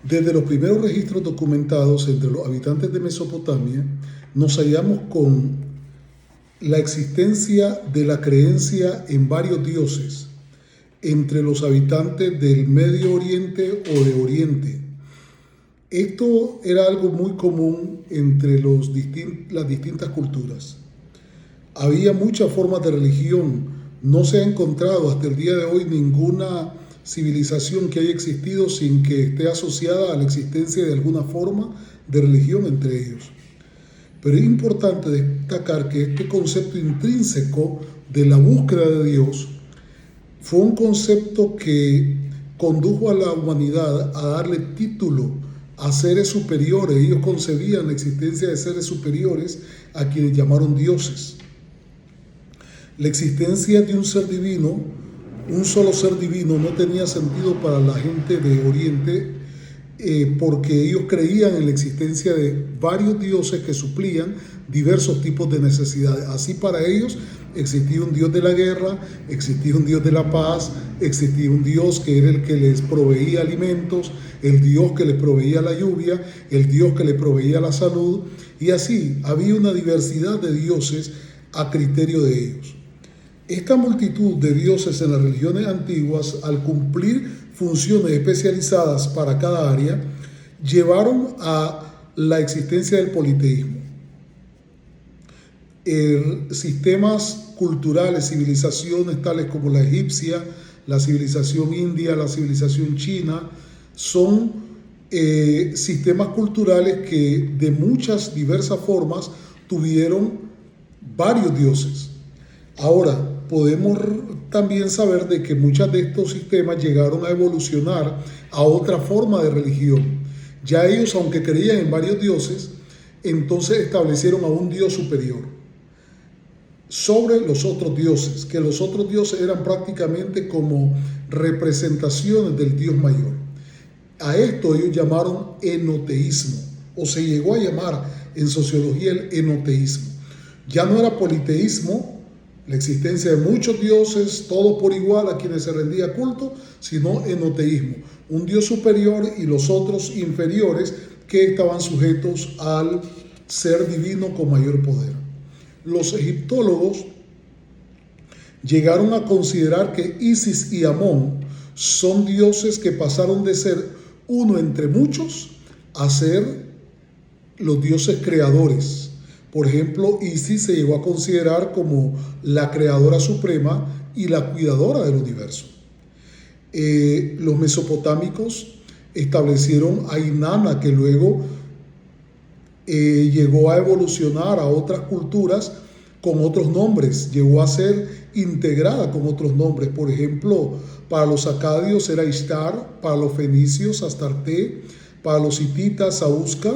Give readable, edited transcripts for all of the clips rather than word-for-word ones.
Desde los primeros registros documentados entre los habitantes de Mesopotamia, nos hallamos con la existencia de la creencia en varios dioses entre los habitantes del Medio Oriente o de Oriente. Esto era algo muy común entre las distintas culturas. Había muchas formas de religión. No se ha encontrado hasta el día de hoy ninguna civilización que haya existido sin que esté asociada a la existencia de alguna forma de religión entre ellos. Pero es importante destacar que este concepto intrínseco de la búsqueda de Dios fue un concepto que condujo a la humanidad a darle título a seres superiores. Ellos concebían la existencia de seres superiores a quienes llamaron dioses. La existencia de un ser divino, un solo ser divino, no tenía sentido para la gente de Oriente porque ellos creían en la existencia de varios dioses que suplían diversos tipos de necesidades. Así para ellos existía un Dios de la guerra, existía un Dios de la paz, existía un Dios que era el que les proveía alimentos, el Dios que les proveía la lluvia, el Dios que les proveía la salud, y así había una diversidad de dioses a criterio de ellos. Esta multitud de dioses en las religiones antiguas, al cumplir funciones especializadas para cada área, llevaron a la existencia del politeísmo. Sistemas culturales, civilizaciones tales como la egipcia, la civilización india, la civilización china, son sistemas culturales que de muchas diversas formas tuvieron varios dioses. Ahora, podemos también saber de que muchos de estos sistemas llegaron a evolucionar a otra forma de religión. Ya ellos, aunque creían en varios dioses, entonces establecieron a un dios superior sobre los otros dioses, que los otros dioses eran prácticamente como representaciones del Dios mayor. A esto ellos llamaron enoteísmo, o se llegó a llamar en sociología el enoteísmo. Ya no era politeísmo, la existencia de muchos dioses, todos por igual a quienes se rendía culto, sino enoteísmo, un dios superior y los otros inferiores que estaban sujetos al ser divino con mayor poder. Los egiptólogos llegaron a considerar que Isis y Amón son dioses que pasaron de ser uno entre muchos a ser los dioses creadores. Por ejemplo, Isis se llegó a considerar como la creadora suprema y la cuidadora del universo. Los mesopotámicos establecieron a Inanna, que luego llegó a evolucionar a otras culturas con otros nombres, llegó a ser integrada con otros nombres. Por ejemplo, para los acadios era Ishtar, para los fenicios Astarte, para los hititas Auska,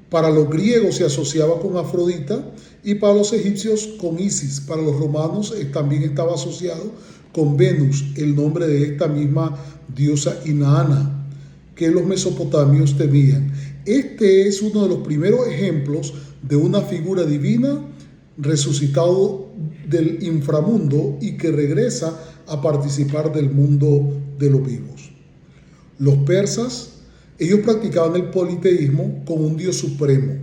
para los griegos se asociaba con Afrodita y para los egipcios con Isis. Para los romanos también estaba asociado con Venus, el nombre de esta misma diosa Inanna que los mesopotamios tenían. Este es uno de los primeros ejemplos de una figura divina resucitado del inframundo y que regresa a participar del mundo de los vivos. Los persas, ellos practicaban el politeísmo con un dios supremo,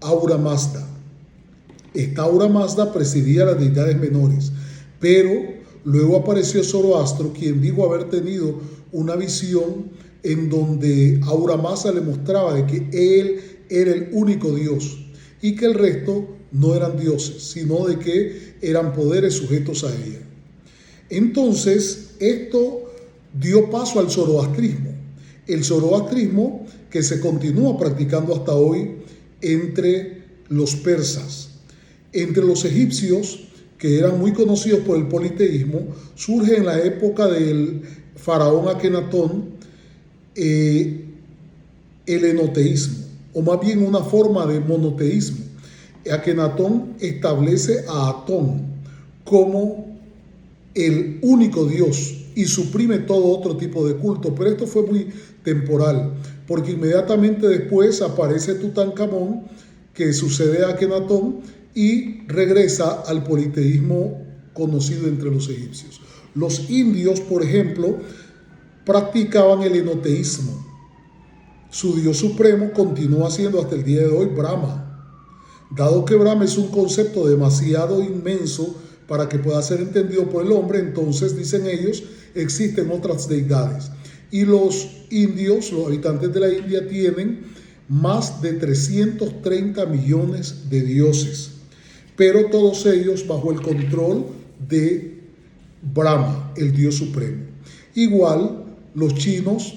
Ahura Mazda. Esta Ahura Mazda presidía las deidades menores, pero luego apareció Zoroastro, quien dijo haber tenido una visión en donde Ahura Mazda le mostraba de que él era el único Dios y que el resto no eran dioses, sino de que eran poderes sujetos a ella. Entonces, esto dio paso al zoroastrismo. El zoroastrismo que se continúa practicando hasta hoy entre los persas. Entre los egipcios, que eran muy conocidos por el politeísmo, surge en la época del faraón Akenatón el enoteísmo, o más bien una forma de monoteísmo. Akenatón establece a Atón como el único Dios y suprime todo otro tipo de culto, pero esto fue muy temporal, porque inmediatamente después aparece Tutankamón, que sucede a Akenatón y regresa al politeísmo conocido entre los egipcios. Los indios, por ejemplo, practicaban el enoteísmo. Su dios supremo continúa siendo hasta el día de hoy Brahma. Dado que Brahma es un concepto demasiado inmenso para que pueda ser entendido por el hombre, entonces, dicen ellos, existen otras deidades. Y los indios, los habitantes de la India, tienen más de 330 millones de dioses, pero todos ellos bajo el control de Brahma, el dios supremo. Igual, los chinos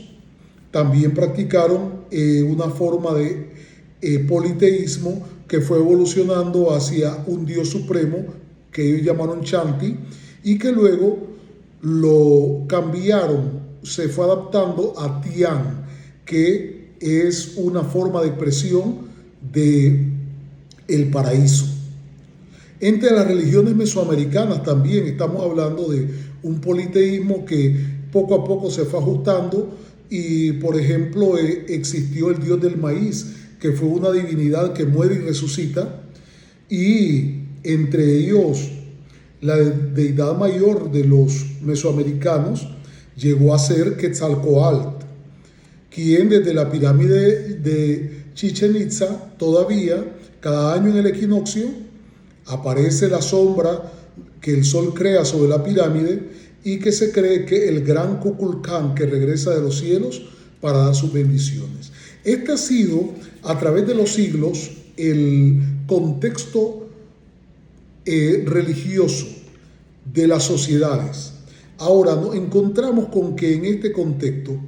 también practicaron una forma de politeísmo que fue evolucionando hacia un dios supremo que ellos llamaron Shanti, y que luego lo cambiaron, se fue adaptando a Tian, que es una forma de expresión de el paraíso. Entre las religiones mesoamericanas también estamos hablando de un politeísmo que poco a poco se fue ajustando, y por ejemplo existió el dios del maíz, que fue una divinidad que muere y resucita, y entre ellos la deidad mayor de los mesoamericanos llegó a ser Quetzalcóatl, quien desde la pirámide de Chichén Itzá todavía cada año en el equinoccio aparece la sombra que el sol crea sobre la pirámide, y que se cree que el gran Kukulcán que regresa de los cielos para dar sus bendiciones. Este ha sido a través de los siglos el contexto religioso de las sociedades. Ahora nos encontramos con que en este contexto,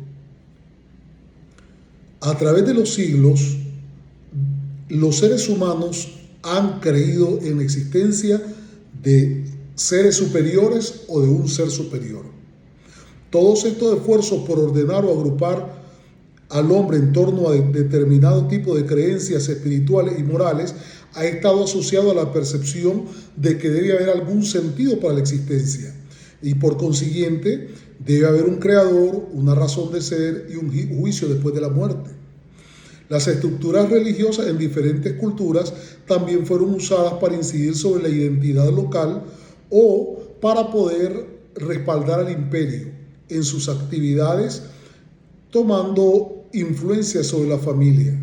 a través de los siglos, los seres humanos han creído en la existencia de seres superiores o de un ser superior. Todos estos esfuerzos por ordenar o agrupar al hombre en torno a determinado tipo de creencias espirituales y morales ha estado asociado a la percepción de que debe haber algún sentido para la existencia, y por consiguiente debe haber un creador, una razón de ser y un juicio después de la muerte. Las estructuras religiosas en diferentes culturas también fueron usadas para incidir sobre la identidad local o para poder respaldar al imperio en sus actividades, tomando influencia sobre la familia.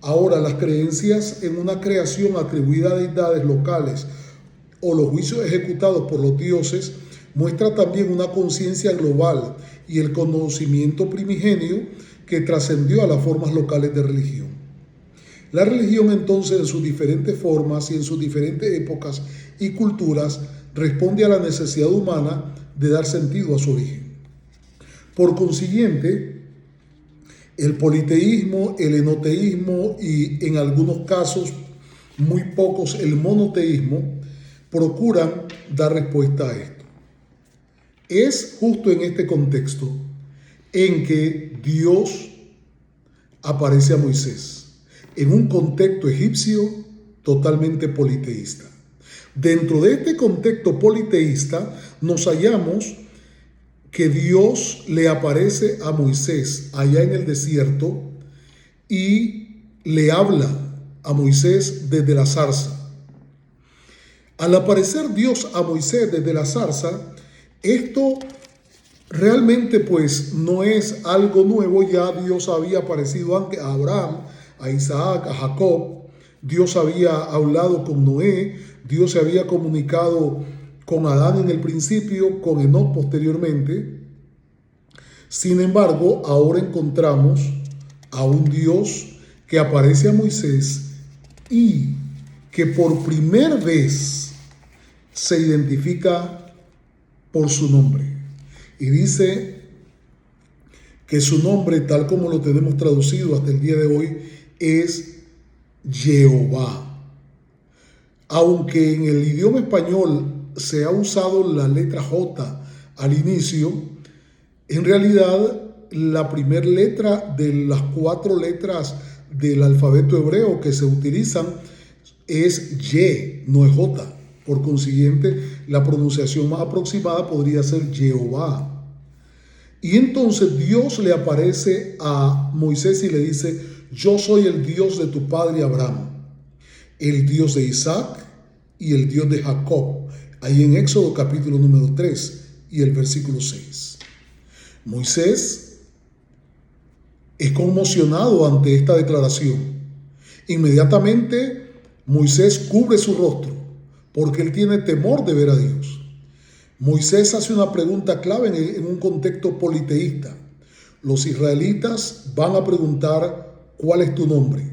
Ahora, las creencias en una creación atribuida a deidades locales o los juicios ejecutados por los dioses muestra también una conciencia global y el conocimiento primigenio que trascendió a las formas locales de religión. La religión, entonces, en sus diferentes formas y en sus diferentes épocas y culturas, responde a la necesidad humana de dar sentido a su origen. Por consiguiente, el politeísmo, el enoteísmo y en algunos casos, muy pocos, el monoteísmo, procuran dar respuesta a esto. Es justo en este contexto en que Dios aparece a Moisés, en un contexto egipcio totalmente politeísta. Dentro de este contexto politeísta nos hallamos que Dios le aparece a Moisés allá en el desierto y le habla a Moisés desde la zarza. Al aparecer Dios a Moisés desde la zarza, esto realmente pues no es algo nuevo. Ya Dios había aparecido antes a Abraham, a Isaac, a Jacob. Dios había hablado con Noé, Dios se había comunicado con Adán en el principio, con Enoc posteriormente. Sin embargo, ahora encontramos a un Dios que aparece a Moisés y que por primera vez se identifica por su nombre. Y dice que su nombre, tal como lo tenemos traducido hasta el día de hoy, es Jehová. Aunque en el idioma español se ha usado la letra J al inicio, en realidad la primera letra de las 4 letras del alfabeto hebreo que se utilizan es Y, no es J. Por consiguiente, la pronunciación más aproximada podría ser Jehová. Y entonces Dios le aparece a Moisés y le dice: yo soy el Dios de tu padre Abraham, el Dios de Isaac y el Dios de Jacob. Ahí en Éxodo capítulo número 3 y el versículo 6. Moisés es conmocionado ante esta declaración. Inmediatamente Moisés cubre su rostro porque él tiene temor de ver a Dios. Moisés hace una pregunta clave en un contexto politeísta. Los israelitas van a preguntar: ¿cuál es tu nombre?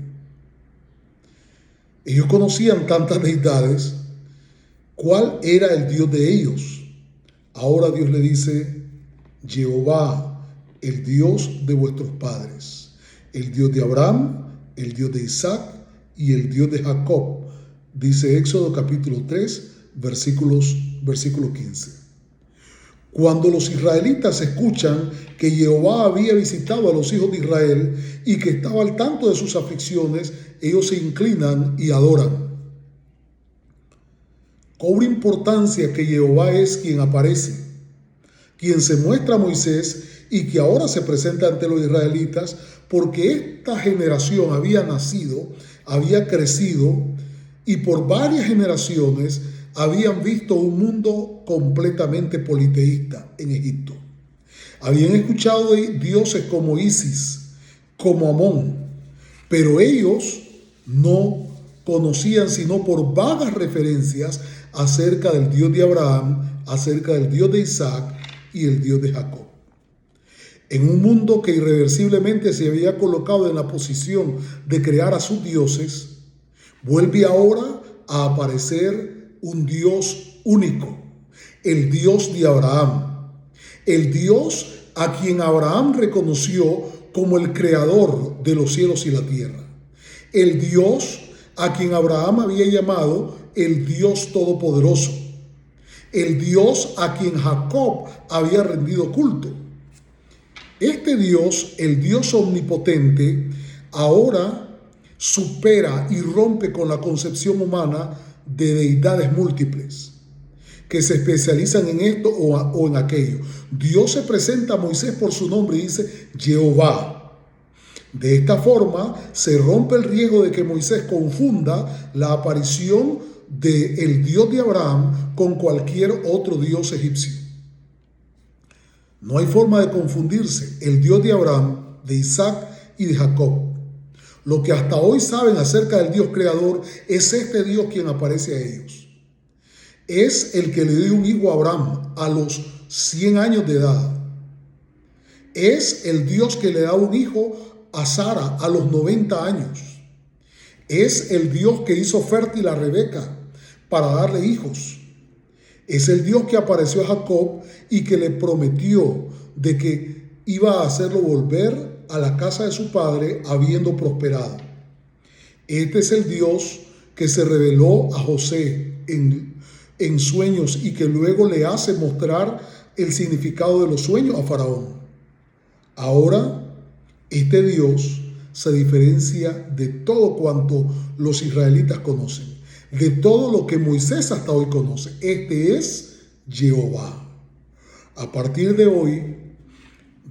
Ellos conocían tantas deidades. ¿Cuál era el Dios de ellos? Ahora Dios le dice: Jehová, el Dios de vuestros padres, el Dios de Abraham, el Dios de Isaac y el Dios de Jacob. Dice Éxodo capítulo 3, versículo 15. Cuando los israelitas escuchan que Jehová había visitado a los hijos de Israel y que estaba al tanto de sus aflicciones, ellos se inclinan y adoran. Cobra importancia que Jehová es quien aparece, quien se muestra a Moisés y que ahora se presenta ante los israelitas, porque esta generación había nacido, había crecido y por varias generaciones habían visto un mundo completamente politeísta en Egipto. Habían escuchado de dioses como Isis, como Amón, pero ellos no conocían sino por vagas referencias acerca del Dios de Abraham, acerca del Dios de Isaac y el Dios de Jacob. En un mundo que irreversiblemente se había colocado en la posición de crear a sus dioses, vuelve ahora a aparecer un Dios único, el Dios de Abraham, el Dios a quien Abraham reconoció como el creador de los cielos y la tierra, el Dios a quien Abraham había llamado el Dios Todopoderoso, el Dios a quien Jacob había rendido culto. Este Dios, el Dios omnipotente, ahora supera y rompe con la concepción humana de deidades múltiples que se especializan en esto o en aquello. Dios se presenta a Moisés por su nombre y dice: Jehová. De esta forma se rompe el riesgo de que Moisés confunda la aparición del Dios de Abraham con cualquier otro dios egipcio. No hay forma de confundirse el Dios de Abraham, de Isaac y de Jacob. Lo que hasta hoy saben acerca del Dios creador es este Dios quien aparece a ellos. Es el que le dio un hijo a Abraham a los 100 años de edad. Es el Dios que le da un hijo a Sara a los 90 años. Es el Dios que hizo fértil a Rebeca para darle hijos. Es el Dios que apareció a Jacob y que le prometió de que iba a hacerlo volver a la casa de su padre habiendo prosperado. Este es el Dios que se reveló a José en sueños y que luego le hace mostrar el significado de los sueños a Faraón. Ahora, este Dios se diferencia de todo cuanto los israelitas conocen, de todo lo que Moisés hasta hoy conoce. Este es Jehová. A partir de hoy,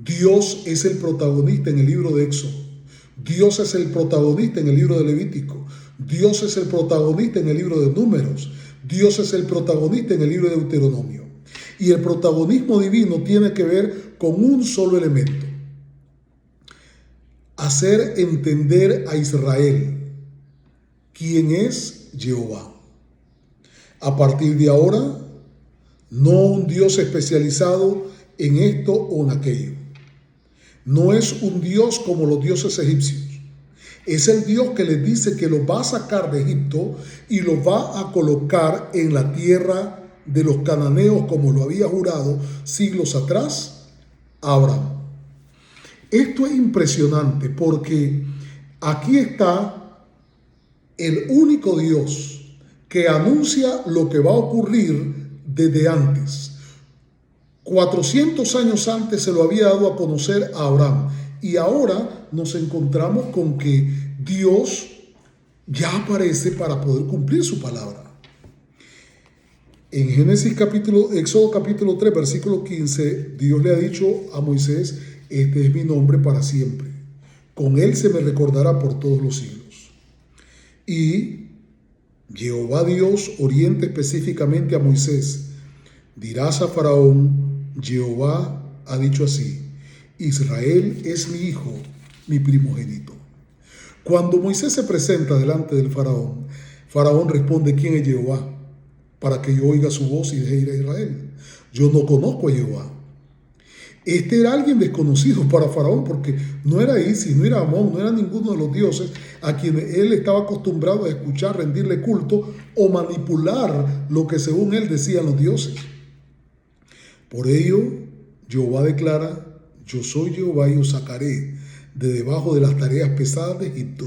Dios es el protagonista en el libro de Éxodo. Dios es el protagonista en el libro de Levítico. Dios es el protagonista en el libro de Números. Dios es el protagonista en el libro de Deuteronomio. Y el protagonismo divino tiene que ver con un solo elemento: hacer entender a Israel quién es Jehová. A partir de ahora, no un Dios especializado en esto o en aquello. No es un Dios como los dioses egipcios. Es el Dios que les dice que los va a sacar de Egipto y los va a colocar en la tierra de los cananeos, como lo había jurado siglos atrás a Abraham. Esto es impresionante porque aquí está el único Dios que anuncia lo que va a ocurrir desde antes. 400 años antes se lo había dado a conocer a Abraham y ahora nos encontramos con que Dios ya aparece para poder cumplir su palabra. En Éxodo capítulo 3, versículo 15, Dios le ha dicho a Moisés: este es mi nombre para siempre. Con él se me recordará por todos los siglos. Y Jehová Dios orienta específicamente a Moisés: dirás a Faraón, Jehová ha dicho así: Israel es mi hijo, mi primogénito. Cuando Moisés se presenta delante del faraón, Faraón responde: ¿quién es Jehová? Para que yo oiga su voz y deje ir a Israel. Yo no conozco a Jehová. Este era alguien desconocido para Faraón, porque no era Isis, no era Amón, no era ninguno de los dioses a quienes él estaba acostumbrado a escuchar, rendirle culto o manipular lo que según él decían los dioses. Por ello, Jehová declara: yo soy Jehová y os sacaré de debajo de las tareas pesadas de Egipto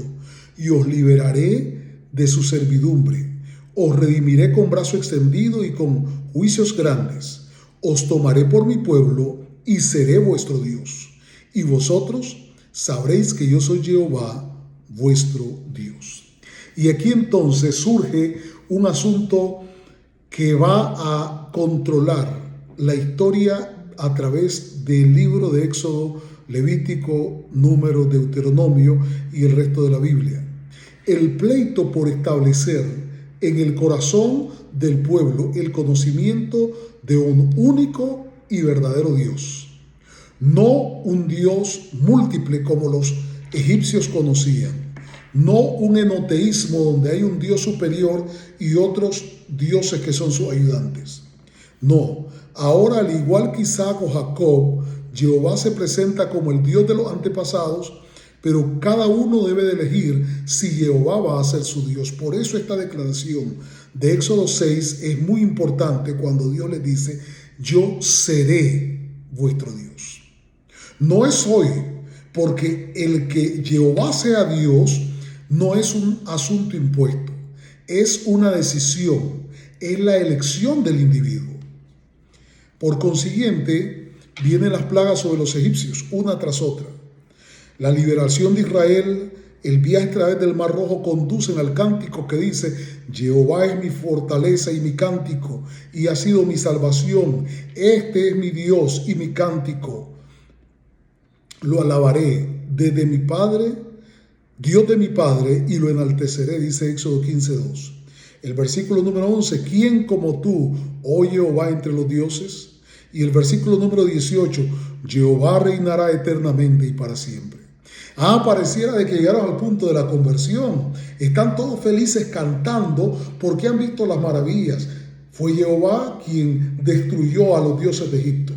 y os liberaré de su servidumbre. Os redimiré con brazo extendido y con juicios grandes. Os tomaré por mi pueblo y seré vuestro Dios. Y vosotros sabréis que yo soy Jehová, vuestro Dios. Y aquí entonces surge un asunto que va a controlar la historia a través del libro de Éxodo, Levítico, Número, Deuteronomio y el resto de la Biblia. El pleito por establecer en el corazón del pueblo el conocimiento de un único y verdadero Dios. No un Dios múltiple como los egipcios conocían. No un enoteísmo donde hay un Dios superior y otros dioses que son sus ayudantes. No, ahora al igual que Isaac o Jacob, Jehová se presenta como el Dios de los antepasados, pero cada uno debe de elegir si Jehová va a ser su Dios. Por eso esta declaración de Éxodo 6 es muy importante cuando Dios les dice: yo seré vuestro Dios. No es hoy, porque el que Jehová sea Dios no es un asunto impuesto, es una decisión, es la elección del individuo. Por consiguiente, vienen las plagas sobre los egipcios, una tras otra. La liberación de Israel, el viaje a través del Mar Rojo conducen al cántico que dice: Jehová es mi fortaleza y mi cántico, y ha sido mi salvación. Este es mi Dios y mi cántico. Lo alabaré desde mi Padre, Dios de mi Padre, y lo enalteceré, dice Éxodo 15:2. El versículo número 11, ¿quién como tú, oh Jehová, entre los dioses? Y el versículo número 18, Jehová reinará eternamente y para siempre. Pareciera de que llegaron al punto de la conversión. Están todos felices cantando porque han visto las maravillas. Fue Jehová quien destruyó a los dioses de Egipto.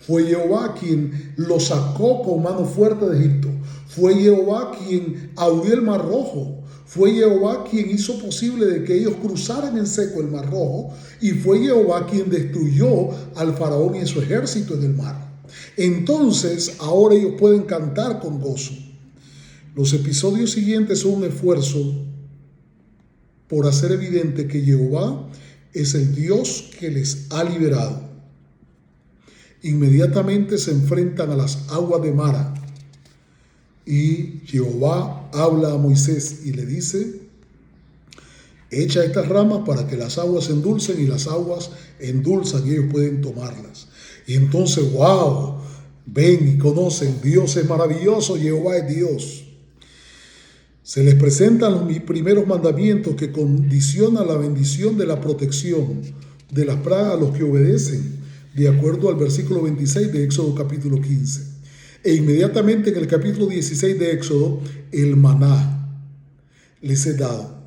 Fue Jehová quien los sacó con mano fuerte de Egipto. Fue Jehová quien abrió el Mar Rojo. Fue Jehová quien hizo posible de que ellos cruzaran en seco el Mar Rojo. Y fue Jehová quien destruyó al faraón y su ejército en el mar. Entonces, ahora ellos pueden cantar con gozo. Los episodios siguientes son un esfuerzo por hacer evidente que Jehová es el Dios que les ha liberado. Inmediatamente se enfrentan a las aguas de Mara y Jehová habla a Moisés y le dice: echa estas ramas para que las aguas se endulcen, y las aguas endulzan y ellos pueden tomarlas. Y entonces, wow, ven y conocen, Dios es maravilloso, Jehová es Dios. Se les presentan los primeros mandamientos que condicionan la bendición de la protección de las plagas a los que obedecen, de acuerdo al versículo 26 de Éxodo capítulo 15. E inmediatamente en el capítulo 16 de Éxodo, el maná les es dado.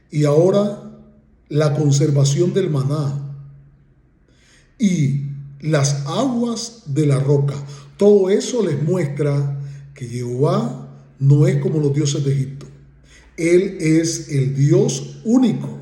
Y ahora la conservación del maná y las aguas de la roca. Todo eso les muestra que Jehová no es como los dioses de Egipto. Él es el Dios único.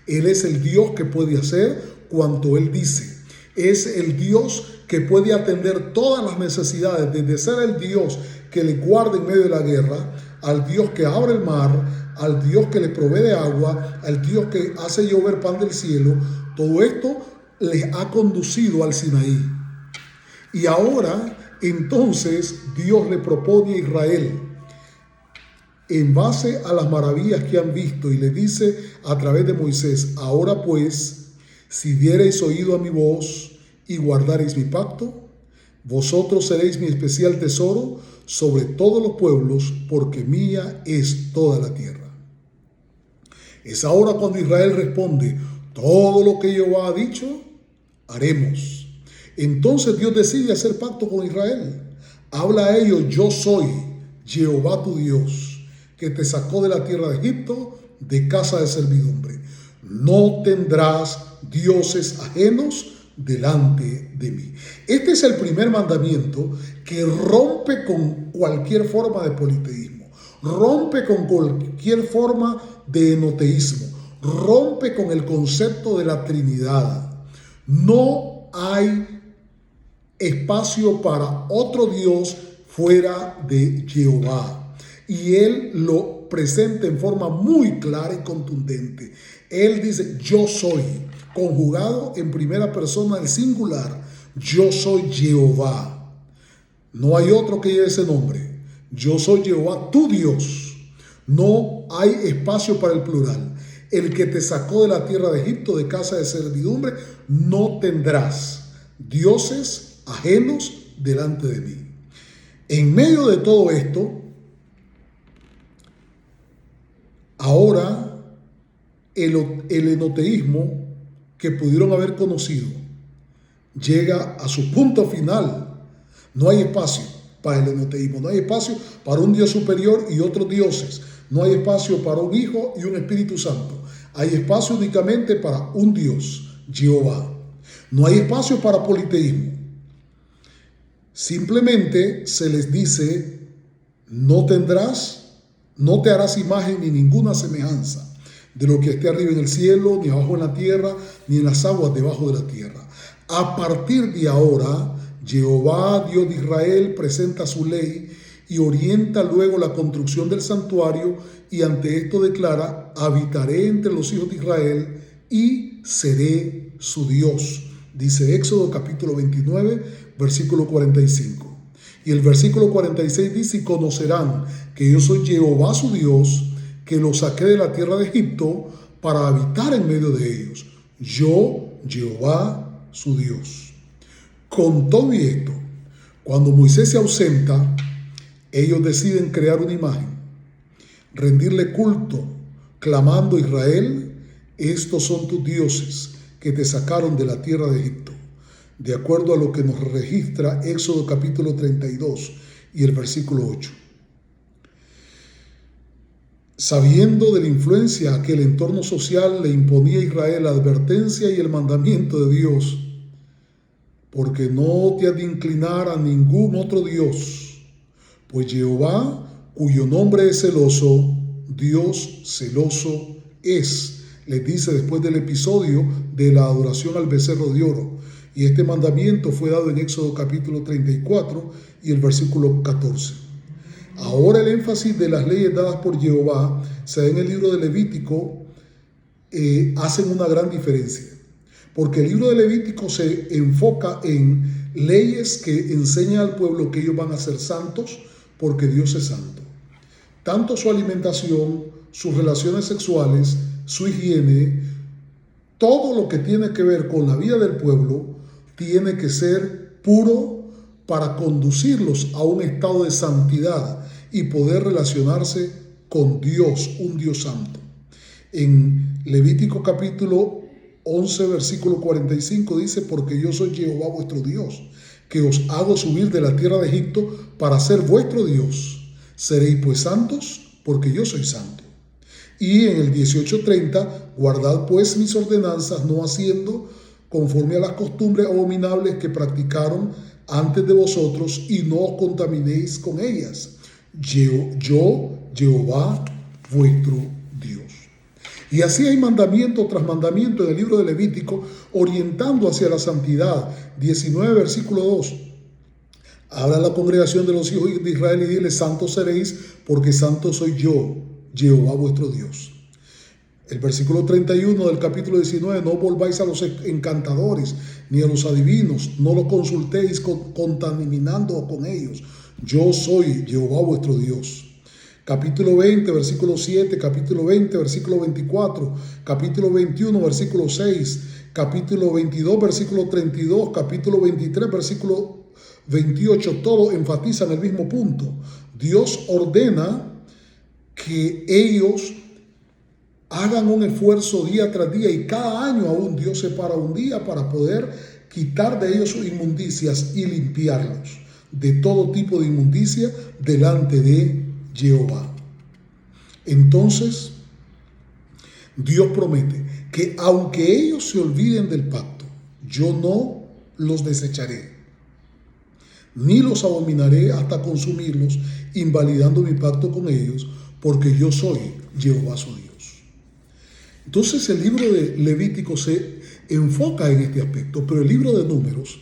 Él es el Dios que puede hacer cuanto Él dice. Es el Dios que puede atender todas las necesidades, desde ser el Dios que les guarda en medio de la guerra, al Dios que abre el mar, al Dios que les provee de agua, al Dios que hace llover pan del cielo. Todo esto les ha conducido al Sinaí. Y ahora, entonces, Dios le propone a Israel, en base a las maravillas que han visto, y le dice a través de Moisés: ahora pues, si diereis oído a mi voz y guardareis mi pacto, vosotros seréis mi especial tesoro sobre todos los pueblos, porque mía es toda la tierra. Es ahora cuando Israel responde: todo lo que Jehová ha dicho, haremos. Entonces Dios decide hacer pacto con Israel. habla a ellos: yo soy Jehová tu Dios, que te sacó de la tierra de Egipto, de casa de servidumbre. No tendrás dioses ajenos delante de mí. Este es el primer mandamiento que rompe con cualquier forma de politeísmo, rompe con cualquier forma de enoteísmo, rompe con el concepto de la Trinidad. No hay espacio para otro Dios fuera de Jehová. Y él lo presenta en forma muy clara y contundente. Él dice: yo soy, conjugado en primera persona del singular. Yo soy Jehová. No hay otro que lleve ese nombre. Yo soy Jehová, tu Dios. No hay espacio para el plural. El que te sacó de la tierra de Egipto, de casa de servidumbre. No tendrás dioses ajenos delante de mí. En medio de todo esto, ahora el enoteísmo que pudieron haber conocido llega a su punto final. No hay espacio para el enoteísmo, no hay espacio para un Dios superior y otros dioses, no hay espacio para un Hijo y un Espíritu Santo. Hay espacio únicamente para un Dios, Jehová. No hay espacio para politeísmo. Simplemente se les dice: no te harás imagen ni ninguna semejanza de lo que esté arriba en el cielo, ni abajo en la tierra, ni en las aguas debajo de la tierra. A partir de ahora, Jehová, Dios de Israel, presenta su ley y orienta luego la construcción del santuario, y ante esto declara: habitaré entre los hijos de Israel y seré su Dios. Dice Éxodo capítulo 29, versículo 45. Y el versículo 46 dice: y conocerán que yo soy Jehová su Dios, que los saqué de la tierra de Egipto para habitar en medio de ellos. Yo, Jehová su Dios. Con todo y esto, cuando Moisés se ausenta, ellos deciden crear una imagen, rendirle culto, clamando: Israel, estos son tus dioses que te sacaron de la tierra de Egipto. De acuerdo a lo que nos registra Éxodo capítulo 32 y el versículo 8. Sabiendo de la influencia que el entorno social le imponía a Israel, la advertencia y el mandamiento de Dios: porque no te has de inclinar a ningún otro Dios, pues Jehová, cuyo nombre es celoso, Dios celoso es, les dice después del episodio de la adoración al becerro de oro. Y este mandamiento fue dado en Éxodo capítulo 34 y el versículo 14. Ahora el énfasis de las leyes dadas por Jehová se da en el libro de Levítico. Hacen una gran diferencia, porque el libro de Levítico se enfoca en leyes que enseñan al pueblo que ellos van a ser santos porque Dios es santo. Tanto su alimentación, sus relaciones sexuales, su higiene, todo lo que tiene que ver con la vida del pueblo tiene que ser puro para conducirlos a un estado de santidad y poder relacionarse con Dios, un Dios santo. En Levítico capítulo 11, versículo 45 dice: porque yo soy Jehová vuestro Dios, que os hago subir de la tierra de Egipto para ser vuestro Dios. Seréis pues santos, porque yo soy santo. Y en el 18:30, guardad pues mis ordenanzas, no haciendo conforme a las costumbres abominables que practicaron antes de vosotros, y no os contaminéis con ellas. Yo, Jehová, vuestro Dios. Y así hay mandamiento tras mandamiento en el libro de Levítico, orientando hacia la santidad. 19, versículo 2. Habla a la congregación de los hijos de Israel y dile: santos seréis, porque santo soy yo, Jehová vuestro Dios. El versículo 31 del capítulo 19: no volváis a los encantadores ni a los adivinos, no los consultéis contaminando con ellos. Yo soy Jehová vuestro Dios. Capítulo 20, versículo 7, capítulo 20, versículo 24, capítulo 21, versículo 6, capítulo 22, versículo 32, capítulo 23, versículo 28, todos enfatizan el mismo punto. Dios ordena que ellos hagan un esfuerzo día tras día, y cada año aún Dios separa un día para poder quitar de ellos sus inmundicias y limpiarlos. de todo tipo de inmundicia delante de Jehová. Entonces, Dios promete que aunque ellos se olviden del pacto, yo no los desecharé, ni los abominaré hasta consumirlos, invalidando mi pacto con ellos, porque yo soy Jehová su Dios. Entonces el libro de Levítico se enfoca en este aspecto, pero el libro de Números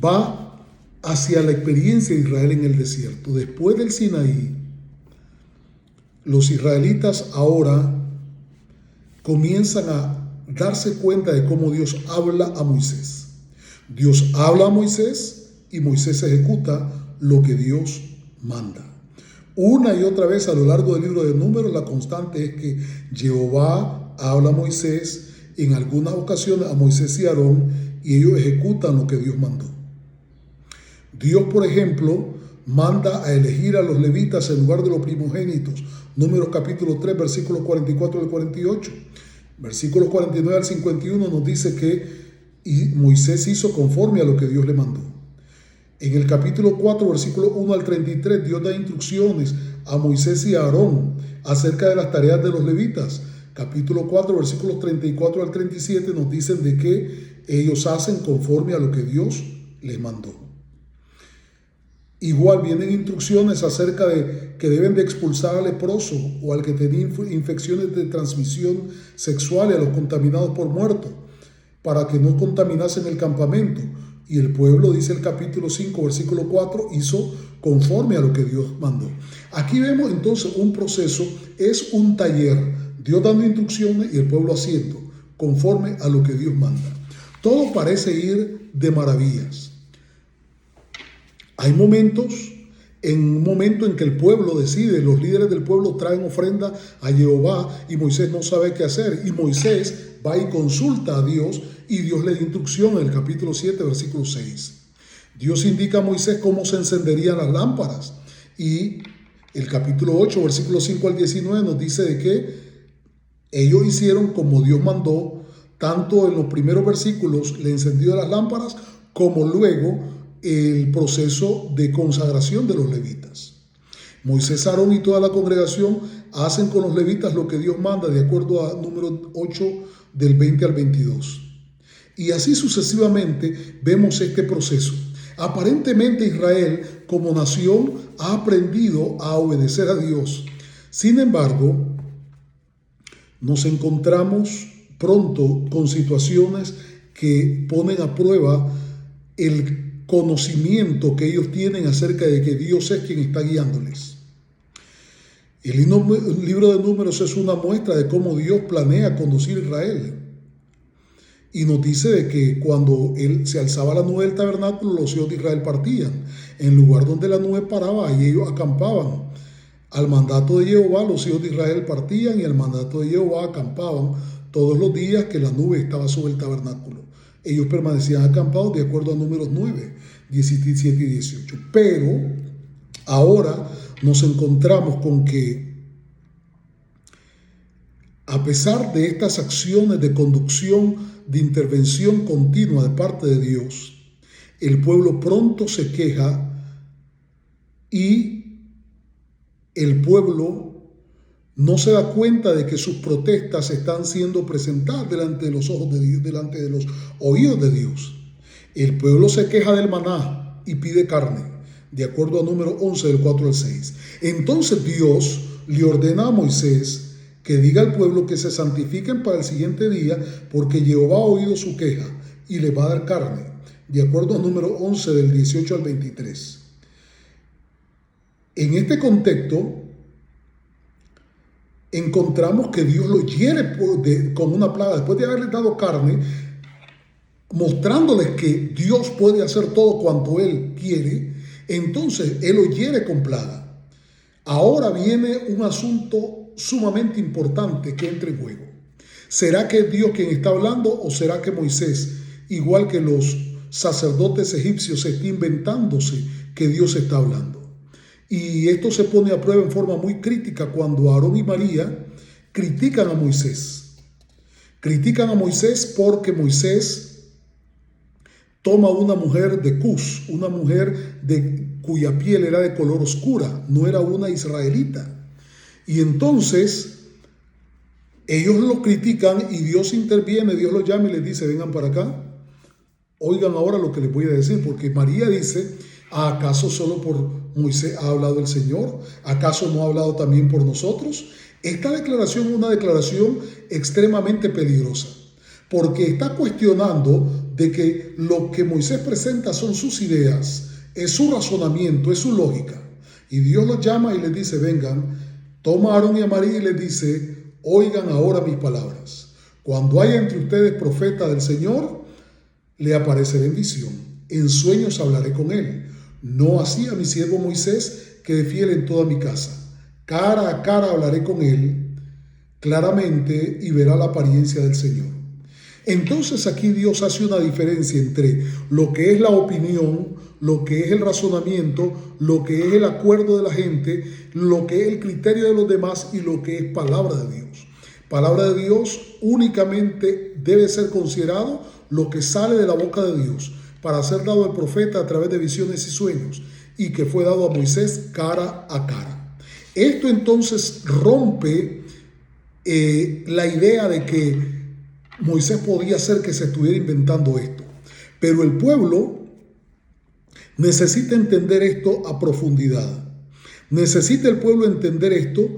va hacia la experiencia de Israel en el desierto. Después del Sinaí, los israelitas ahora comienzan a darse cuenta de cómo Dios habla a Moisés. Dios habla a Moisés y Moisés ejecuta lo que Dios manda. Una y otra vez a lo largo del libro de Números, la constante es que Jehová habla a Moisés, en algunas ocasiones a Moisés y Aarón, y ellos ejecutan lo que Dios mandó. Dios, por ejemplo, manda a elegir a los levitas en lugar de los primogénitos. Números capítulo 3, versículos 44 al 48. Versículos 49 al 51 nos dice que Moisés hizo conforme a lo que Dios le mandó. En el capítulo 4, versículo 1 al 33, Dios da instrucciones a Moisés y a Aarón acerca de las tareas de los levitas. Capítulo 4, versículos 34 al 37 nos dicen de que ellos hacen conforme a lo que Dios les mandó. Igual vienen instrucciones acerca de que deben de expulsar al leproso o al que tenía infecciones de transmisión sexual y a los contaminados por muerto, para que no contaminasen el campamento. Y el pueblo, dice el capítulo 5, versículo 4, hizo conforme a lo que Dios mandó. Aquí vemos entonces un proceso, es un taller, Dios dando instrucciones y el pueblo haciendo conforme a lo que Dios manda. Todo parece ir de maravillas. Hay momentos, en un momento en que el pueblo decide, los líderes del pueblo traen ofrenda a Jehová y Moisés no sabe qué hacer. Y Moisés va y consulta a Dios y Dios le da instrucción en el capítulo 7, versículo 6. Dios indica a Moisés cómo se encenderían las lámparas. Y el capítulo 8, versículo 5 al 19 nos dice de que ellos hicieron como Dios mandó, tanto en los primeros versículos el encendido de las lámparas como luego el proceso de consagración de los levitas. Moisés, Aarón y toda la congregación hacen con los levitas lo que Dios manda, de acuerdo a número 8 del 20 al 22. Y así sucesivamente vemos este proceso. Aparentemente Israel como nación ha aprendido a obedecer a Dios. Sin embargo, nos encontramos pronto con situaciones que ponen a prueba el conocimiento que ellos tienen acerca de que Dios es quien está guiándoles. El libro de Números es una muestra de cómo Dios planea conducir a Israel. Y nos dice de que cuando se alzaba la nube del tabernáculo, los hijos de Israel partían. En lugar donde la nube paraba, ahí ellos acampaban. Al mandato de Jehová, los hijos de Israel partían y al mandato de Jehová acampaban todos los días que la nube estaba sobre el tabernáculo. Ellos permanecían acampados de acuerdo a Números 9, 17 y 18. Pero ahora nos encontramos con que, a pesar de estas acciones de conducción, de intervención continua de parte de Dios, el pueblo pronto se queja y el pueblo no se da cuenta de que sus protestas están siendo presentadas delante de los ojos de Dios, delante de los oídos de Dios. El pueblo se queja del maná y pide carne, de acuerdo a número 11 del 4 al 6. Entonces Dios le ordena a Moisés que diga al pueblo que se santifiquen para el siguiente día, porque Jehová ha oído su queja y le va a dar carne, de acuerdo a número 11 del 18 al 23. En este contexto, encontramos que Dios lo hiere con una plaga, después de haberles dado carne, mostrándoles que Dios puede hacer todo cuanto Él quiere. Entonces Él lo hiere con plaga. Ahora viene un asunto sumamente importante que entra en juego. ¿Será que es Dios quien está hablando o será que Moisés, igual que los sacerdotes egipcios, está inventándose que Dios está hablando? Y esto se pone a prueba en forma muy crítica cuando Aarón y María critican a Moisés. Critican a Moisés porque Moisés toma una mujer de Cus, una mujer cuya piel era de color oscura, no era una israelita. Y entonces ellos lo critican y Dios interviene, Dios los llama y les dice, vengan para acá, oigan ahora lo que les voy a decir, porque María dice, ¿acaso solo por Moisés ha hablado el Señor? ¿Acaso no ha hablado también por nosotros? Esta declaración es una declaración extremadamente peligrosa, porque está cuestionando de que lo que Moisés presenta son sus ideas, es su razonamiento, es su lógica. Y Dios los llama y les dice, vengan, toma a Aarón y a María y les dice, oigan ahora mis palabras. Cuando haya entre ustedes profeta del Señor, le apareceré en visión. En sueños hablaré con él. No así a mi siervo Moisés, que es fiel en toda mi casa. Cara a cara hablaré con él claramente y verá la apariencia del Señor. Entonces aquí Dios hace una diferencia entre lo que es la opinión, lo que es el razonamiento, lo que es el acuerdo de la gente, lo que es el criterio de los demás y lo que es palabra de Dios. Palabra de Dios únicamente debe ser considerado lo que sale de la boca de Dios para ser dado al profeta a través de visiones y sueños y que fue dado a Moisés cara a cara. Esto entonces rompe la idea de que Moisés podía ser que se estuviera inventando esto. Pero el pueblo necesita entender esto a profundidad. Necesita el pueblo entender esto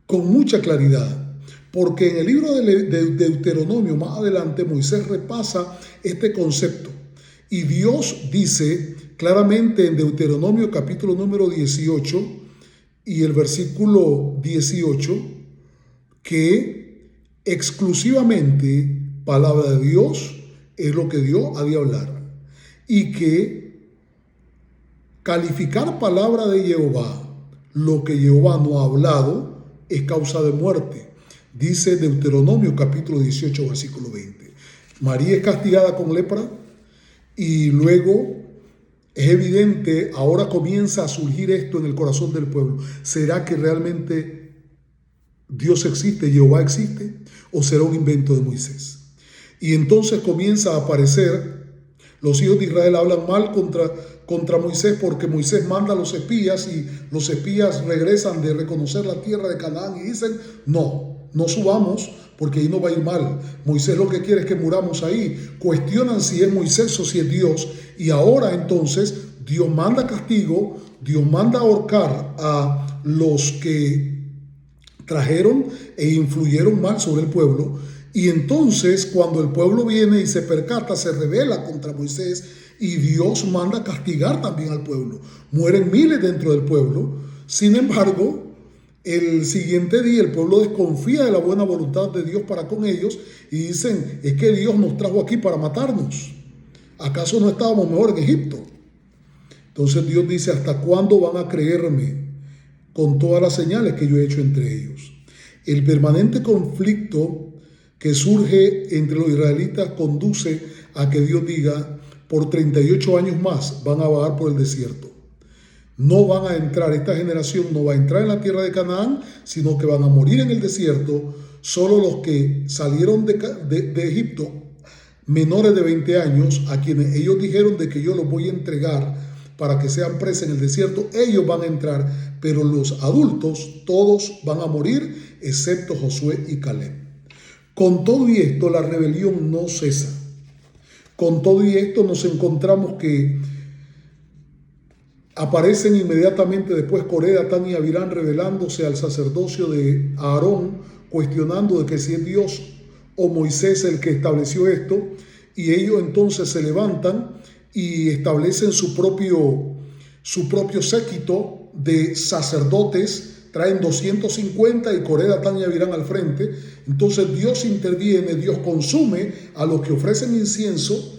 con mucha claridad. Porque en el libro de Deuteronomio, más adelante, Moisés repasa este concepto. Y Dios dice claramente en Deuteronomio capítulo número 18 y el versículo 18 que exclusivamente palabra de Dios es lo que Dios ha de hablar. Y que calificar palabra de Jehová, lo que Jehová no ha hablado, es causa de muerte. Dice Deuteronomio capítulo 18 versículo 20. María es castigada con lepra y luego es evidente, ahora comienza a surgir esto en el corazón del pueblo. ¿Será que realmente Dios existe, Jehová existe? ¿O será un invento de Moisés? Y entonces comienza a aparecer, los hijos de Israel hablan mal contra Moisés porque Moisés manda a los espías y los espías regresan de reconocer la tierra de Canaán y dicen, no subamos porque ahí nos va a ir mal. Moisés lo que quiere es que muramos ahí. Cuestionan si es Moisés o si es Dios. Y ahora entonces Dios manda castigo, Dios manda ahorcar a los que trajeron e influyeron mal sobre el pueblo. Y entonces cuando el pueblo viene y se percata, se rebela contra Moisés y Dios manda castigar también al pueblo. Mueren miles dentro del pueblo. Sin embargo, el siguiente día el pueblo desconfía de la buena voluntad de Dios para con ellos y dicen, es que Dios nos trajo aquí para matarnos. ¿Acaso no estábamos mejor en Egipto? Entonces Dios dice, ¿hasta cuándo van a creerme con todas las señales que yo he hecho entre ellos? El permanente conflicto que surge entre los israelitas conduce a que Dios diga, por 38 años más van a vagar por el desierto. No van a entrar, esta generación no va a entrar en la tierra de Canaán, sino que van a morir en el desierto. Solo los que salieron de Egipto, menores de 20 años, a quienes ellos dijeron de que yo los voy a entregar para que sean presos en el desierto, ellos van a entrar, pero los adultos todos van a morir, excepto Josué y Caleb. Con todo y esto, la rebelión no cesa. Con todo y esto nos encontramos que aparecen inmediatamente después Coré, Datán y Abirán revelándose al sacerdocio de Aarón, cuestionando de que si es Dios o Moisés el que estableció esto, y ellos entonces se levantan y establecen su propio séquito de sacerdotes, traen 250 y Coré, Datán y Abirán al frente. Entonces Dios interviene, Dios consume a los que ofrecen incienso,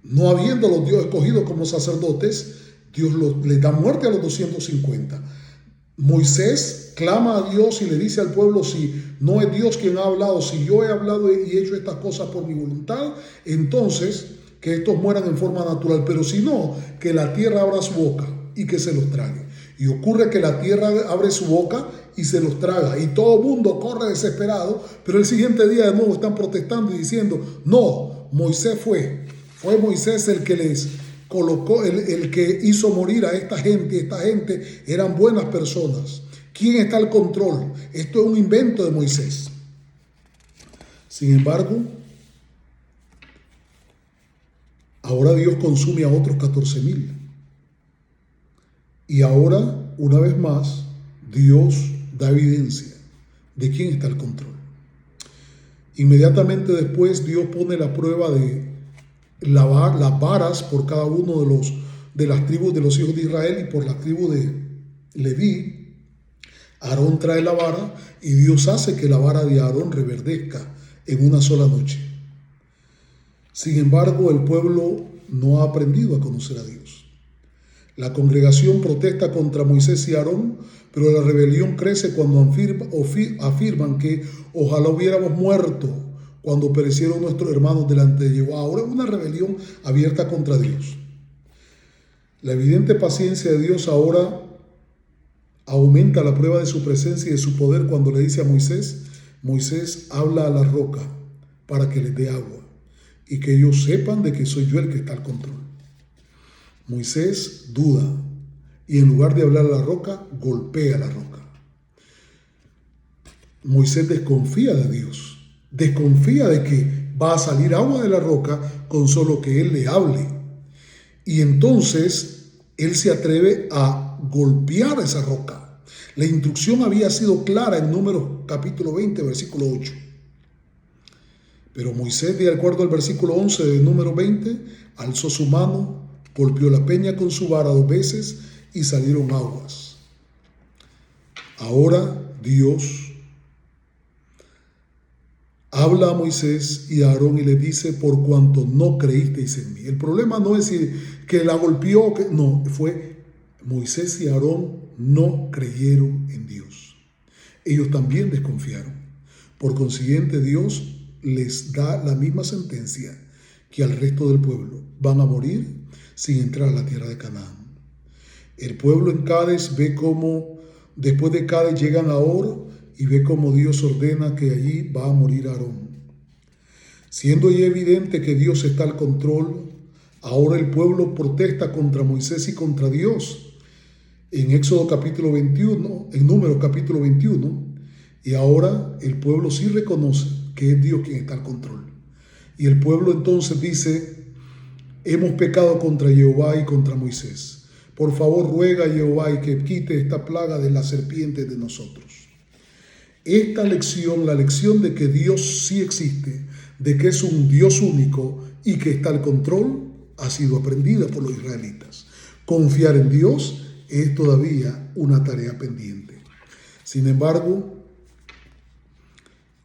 no habiéndolos Dios escogido como sacerdotes. Dios les da muerte a los 250. Moisés clama a Dios y le dice al pueblo, si no es Dios quien ha hablado, si yo he hablado y he hecho estas cosas por mi voluntad, entonces que estos mueran en forma natural, pero si no, que la tierra abra su boca y que se los trague. Y ocurre que la tierra abre su boca y se los traga, y todo el mundo corre desesperado, pero el siguiente día de nuevo están protestando y diciendo, no, Moisés fue, Fue Moisés el que les colocó, el que hizo morir a esta gente. Esta gente eran buenas personas. ¿Quién está al control? Esto es un invento de Moisés. Sin embargo, ahora Dios consume a otros 14,000. Y ahora, una vez más, Dios da evidencia de quién está al control. Inmediatamente después, Dios pone la prueba de las varas por cada uno de las tribus de los hijos de Israel, y por la tribu de Leví, Aarón trae la vara y Dios hace que la vara de Aarón reverdezca en una sola noche. Sin embargo, el pueblo no ha aprendido a conocer a Dios. La congregación protesta contra Moisés y Aarón, pero la rebelión crece cuando afirman que ojalá hubiéramos muerto cuando perecieron nuestros hermanos delante de Jehová. Ahora es una rebelión abierta contra Dios. La evidente paciencia de Dios ahora aumenta la prueba de su presencia y de su poder cuando le dice a Moisés: Moisés, habla a la roca para que les dé agua y que ellos sepan de que soy yo el que está al control. Moisés duda y en lugar de hablar a la roca, golpea la roca. Moisés desconfía de Dios, desconfía de que va a salir agua de la roca con solo que él le hable. Y entonces él se atreve a golpear esa roca. La instrucción había sido clara en Números capítulo 20, versículo 8. Pero Moisés, de acuerdo al versículo 11 de Número 20, alzó su mano, golpeó la peña con su vara 2 veces y salieron aguas. Ahora Dios habla a Moisés y a Aarón y le dice: por cuanto no creísteis en mí. El problema no es que la golpeó, no, fue Moisés y Aarón no creyeron en Dios. Ellos también desconfiaron. Por consiguiente, Dios les da la misma sentencia que al resto del pueblo. Van a morir sin entrar a la tierra de Canaán. El pueblo en Cades ve cómo después de Cades llegan a Or y ve cómo Dios ordena que allí va a morir Aarón. Siendo ya evidente que Dios está al control, ahora el pueblo protesta contra Moisés y contra Dios. En Éxodo capítulo 21, en Números capítulo 21, y ahora el pueblo sí reconoce que es Dios quien está al control. Y el pueblo entonces dice: hemos pecado contra Jehová y contra Moisés. Por favor, ruega a Jehová y que quite esta plaga de las serpientes de nosotros. Esta lección, la lección de que Dios sí existe, de que es un Dios único y que está al control, ha sido aprendida por los israelitas. Confiar en Dios es todavía una tarea pendiente. Sin embargo,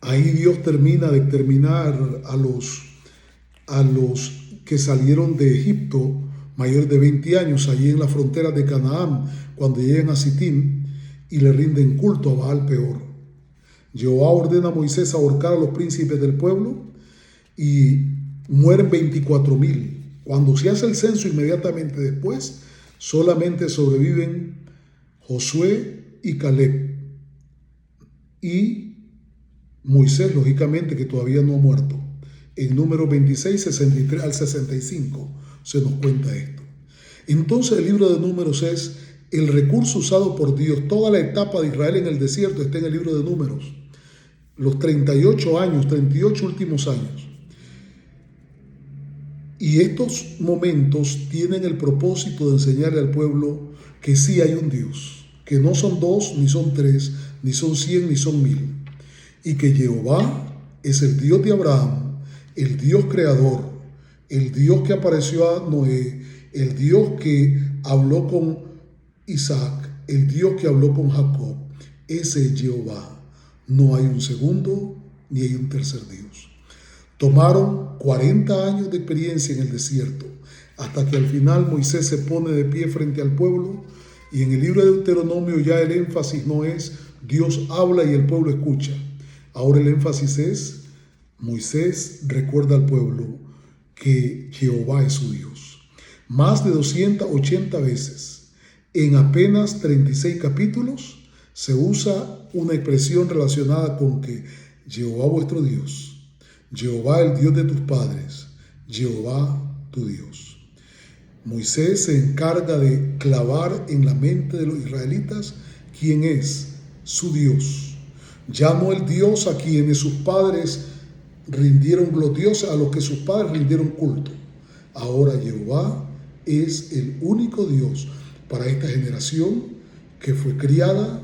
ahí Dios termina de exterminar a los que salieron de Egipto, mayores de 20 años, allí en la frontera de Canaán, cuando llegan a Sitín y le rinden culto a Baal Peor. Jehová ordena a Moisés ahorcar a los príncipes del pueblo y mueren 24,000. Cuando se hace el censo inmediatamente después, solamente sobreviven Josué y Caleb. Y Moisés, lógicamente, que todavía no ha muerto. En Números 26, 63 al 65 se nos cuenta esto. Entonces el libro de Números es el recurso usado por Dios. Toda la etapa de Israel en el desierto está en el libro de Números. Los 38 años, 38 últimos años. Y estos momentos tienen el propósito de enseñarle al pueblo que sí hay un Dios, que no son 2, ni son 3, ni son 100, ni son 1000. Y que Jehová es el Dios de Abraham, el Dios creador, el Dios que apareció a Noé, el Dios que habló con Isaac, el Dios que habló con Jacob. Ese es Jehová. No hay un segundo ni hay un tercer Dios. Tomaron 40 años de experiencia en el desierto, hasta que al final Moisés se pone de pie frente al pueblo, y en el libro de Deuteronomio ya el énfasis no es Dios habla y el pueblo escucha. Ahora el énfasis es Moisés recuerda al pueblo que Jehová es su Dios. Más de 280 veces en apenas 36 capítulos se usa una expresión relacionada con que Jehová vuestro Dios, Jehová el Dios de tus padres, Jehová tu Dios. Moisés se encarga de clavar en la mente de los israelitas quién es su Dios. Ya no el Dios a quienes sus padres rindieron, los dioses a los que sus padres rindieron culto. Ahora Jehová es el único Dios para esta generación que fue criada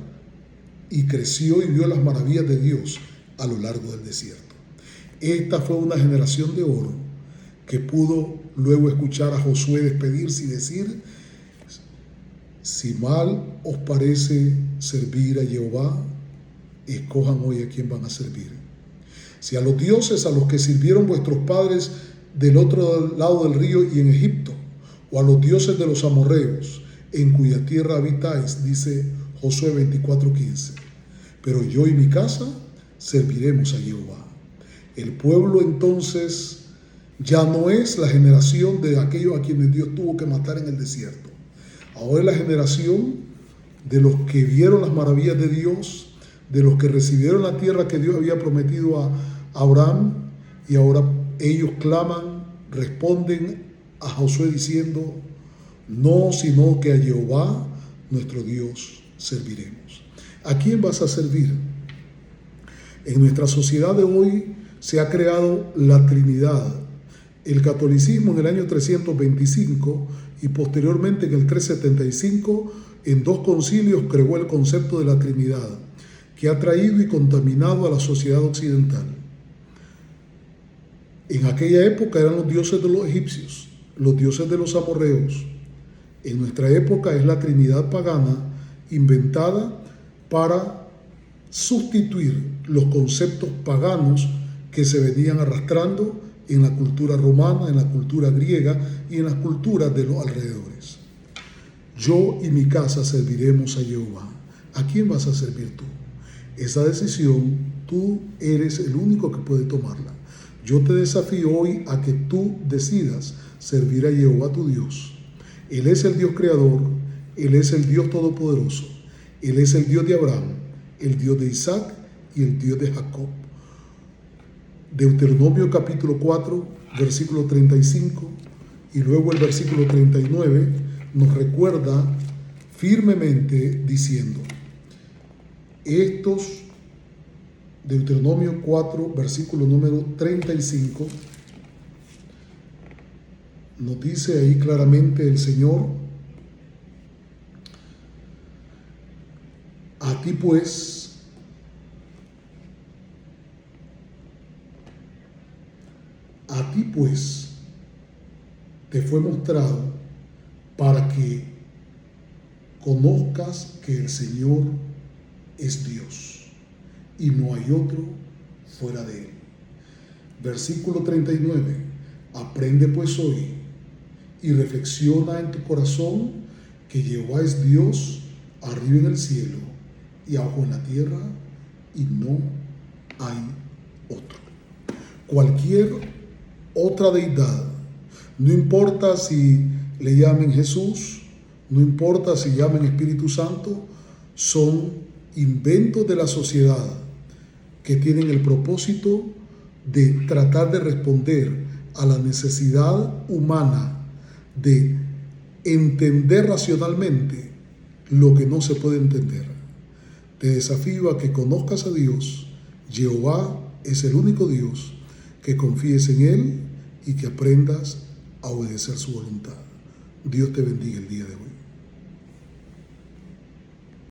y creció y vio las maravillas de Dios a lo largo del desierto. Esta fue una generación de oro que pudo luego escuchar a Josué despedirse y decir: si mal os parece servir a Jehová, escojan hoy a quién van a servir. Si a los dioses a los que sirvieron vuestros padres del otro lado del río y en Egipto, o a los dioses de los amorreos, en cuya tierra habitáis, dice Josué 24:15. Pero yo y mi casa serviremos a Jehová. El pueblo entonces ya no es la generación de aquellos a quienes Dios tuvo que matar en el desierto. Ahora es la generación de los que vieron las maravillas de Dios, de los que recibieron la tierra que Dios había prometido a Abraham, y ahora ellos claman, responden a Josué diciendo: no, sino que a Jehová nuestro Dios serviremos. ¿A quién vas a servir? En nuestra sociedad de hoy se ha creado la Trinidad. El catolicismo en el año 325 y posteriormente en el 375, en dos concilios, creó el concepto de la Trinidad, que ha traído y contaminado a la sociedad occidental. En aquella época eran los dioses de los egipcios, los dioses de los amorreos. En nuestra época es la Trinidad pagana inventada para sustituir los conceptos paganos que se venían arrastrando en la cultura romana, en la cultura griega y en las culturas de los alrededores. Yo y mi casa serviremos a Jehová. ¿A quién vas a servir tú? Esa decisión tú eres el único que puede tomarla. Yo te desafío hoy a que tú decidas servir a Jehová tu Dios. Él es el Dios creador, Él es el Dios todopoderoso, Él es el Dios de Abraham, el Dios de Isaac y el Dios de Jacob. Deuteronomio capítulo 4, versículo 35 y luego el versículo 39 nos recuerda firmemente diciendo: Deuteronomio 4, versículo número 35, nos dice ahí claramente el Señor: a ti pues te fue mostrado para que conozcas que el Señor es Dios y no hay otro fuera de Él. Versículo 39. Aprende pues hoy y reflexiona en tu corazón que Jehová es Dios arriba en el cielo y abajo en la tierra, y no hay otro. Cualquier otra deidad, no importa si le llamen Jesús, no importa si llamen Espíritu Santo, son inventos de la sociedad que tienen el propósito de tratar de responder a la necesidad humana de entender racionalmente lo que no se puede entender. Te desafío a que conozcas a Dios. Jehová es el único Dios, que confíes en Él y que aprendas a obedecer su voluntad. Dios te bendiga el día de hoy.